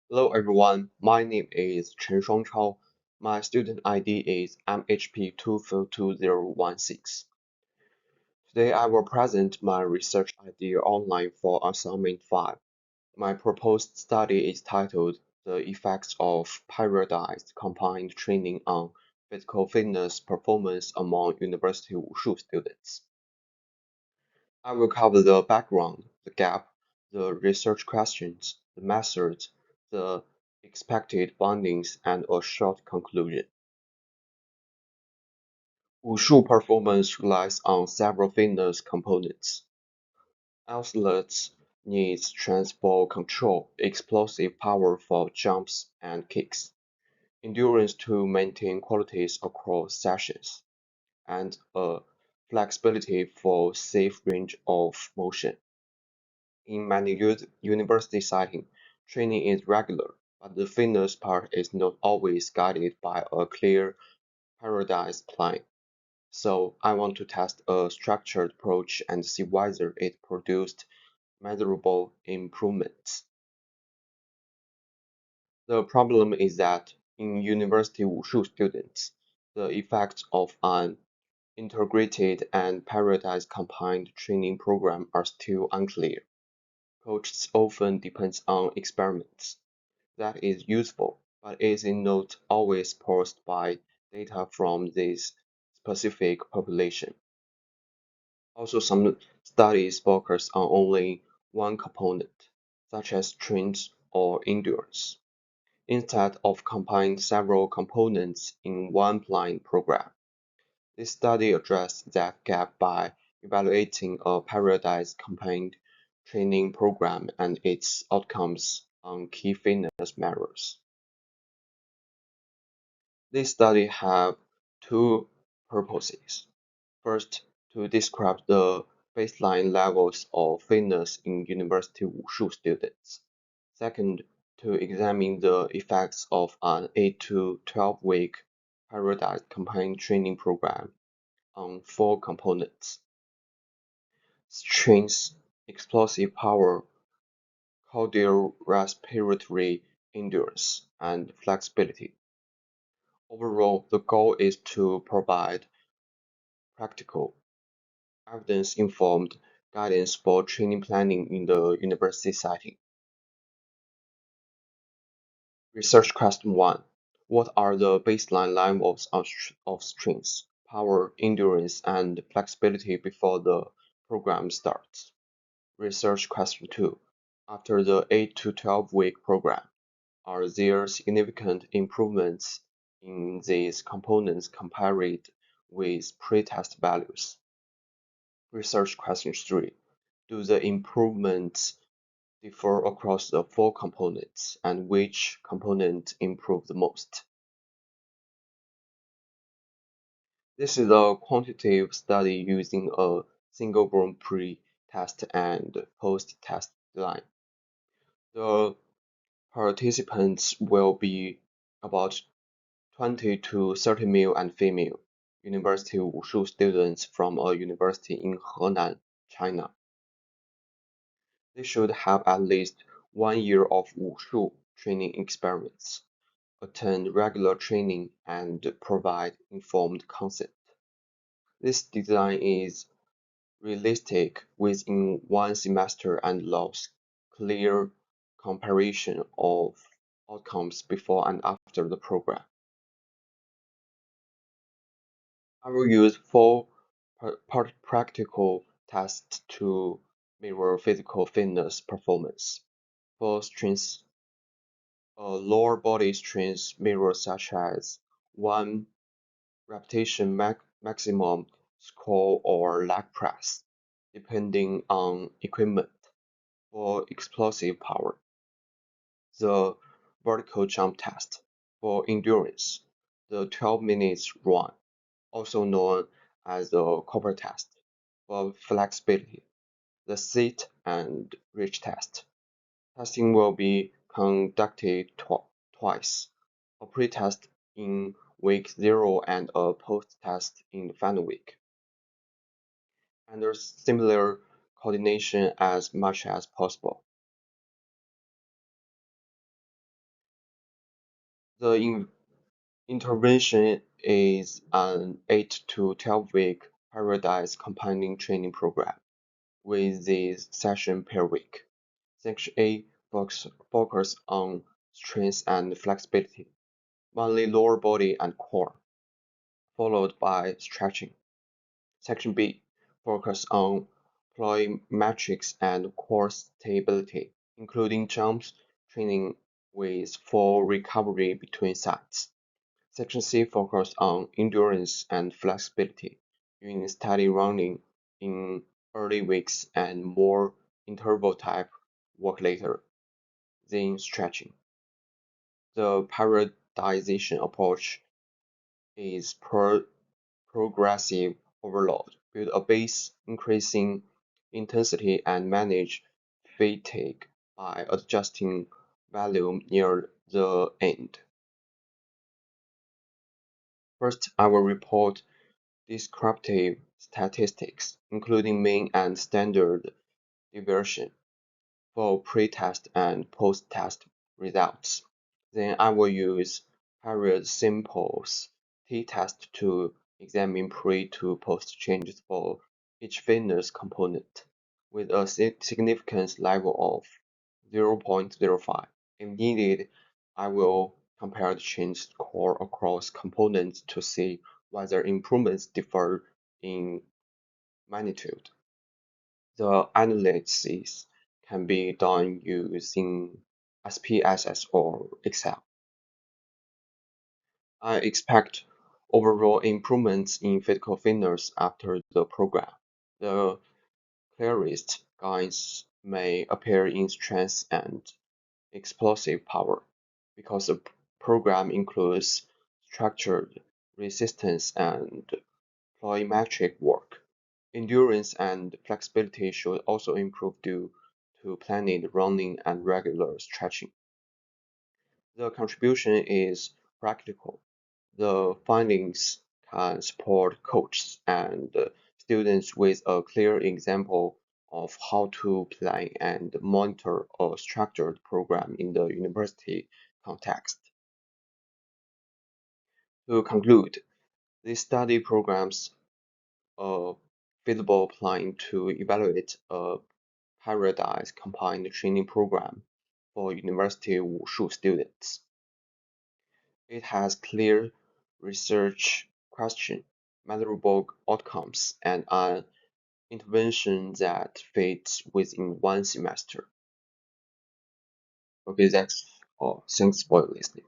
Hello everyone, my name is Chen Shuangchao. My student ID is MHP242016. Today I will present my research idea online for assignment 5. My proposed study is titled The Effects of Periodized Combined Training on Physical Fitness Performance Among University Wushu Students. I will cover the background, the gap, the research questions, the methods, the expected findings, and a short conclusion. Wushu performance relies on several fitness components. Athletes need strength for control, explosive power for jumps and kicks, endurance to maintain qualities across sessions, and flexibility for safe range of motion. In many university settings, training is regular, but the fitness part is not always guided by a clear periodized plan. So I want to test a structured approach and see whether it produced measurable improvements. The problem is that in university Wushu students, the effects of an integrated and periodized combined training program are still unclear. Coaches often depends on experiments. That is useful, but is not always supported by data from this specific population. Also, some studies focus on only one component, such as strength or endurance, instead of combining several components in one blind program. This study addressed that gap by evaluating a periodized combined training program and its outcomes on key fitness measures. This study have two purposes. First, to describe the baseline levels of fitness in university Wushu students. Second, to examine the effects of an 8 to 12-week periodized combined training program on four components: strength, explosive power, cardiorespiratory endurance, and flexibility. Overall, the goal is to provide practical, evidence-informed guidance for training planning in the university setting. Research question 1. What are the baseline levels of strength, power, endurance, and flexibility before the program starts? Research question 2. After the 8 to 12-week program, are there significant improvements in these components compared with pre-test values? Research question 3. Do the improvements differ across the four components, and which component improved the most? This is a quantitative study using a single group pre-test and post-test design. The participants will be about 20 to 30 male and female University Wushu students from a university in Henan, China. They should have at least 1 year of Wushu training experience, attend regular training, and provide informed consent. This design is realistic within one semester and allows clear comparison of outcomes before and after the program. I will use four practical tests to mirror physical fitness performance. For strength, lower body strength mirrors such as 1 repetition maximum squat or leg press, depending on equipment. For explosive power, the vertical jump test. For endurance, the 12 minutes run, also known as the Cooper test. For flexibility, the sit and reach test. Testing will be conducted twice, a pre-test in week 0 and a post-test in the final week, under similar coordination as much as possible. The intervention is an 8 to 12-week periodized compounding training program with this session per week. Section A focus on strength and flexibility, mainly lower body and core, followed by stretching. Section B focus on plyometrics and core stability, including jumps training with full recovery between sets. Section C focus on endurance and flexibility, doing steady running in early weeks and more interval type work later, then stretching. The periodization approach is progressive overload, build a base, increasing intensity, and manage fatigue by adjusting volume near the end. First, I will report descriptive statistics, including mean and standard deviation for pre-test and post-test results. Then I will use period samples t-test to examine pre to post changes for each fitness component with a significance level of 0.05. If needed, I will compare the change score across components to see whether improvements differ in magnitude. The analysis can be done using SPSS or Excel. I expect overall improvements in physical fitness after the program. The clearest gains may appear in strength and explosive power because the program includes structured resistance and plyometric work. Endurance and flexibility should also improve due to planned running and regular stretching. The contribution is practical. The findings can support coaches and students with a clear example of how to plan and monitor a structured program in the university context. To conclude, these study programs are feasible plan to evaluate a periodized combined training program for university Wushu students. It has clear research question, measurable outcomes, and an intervention that fits within one semester. Okay, that's all. Thanks for listening.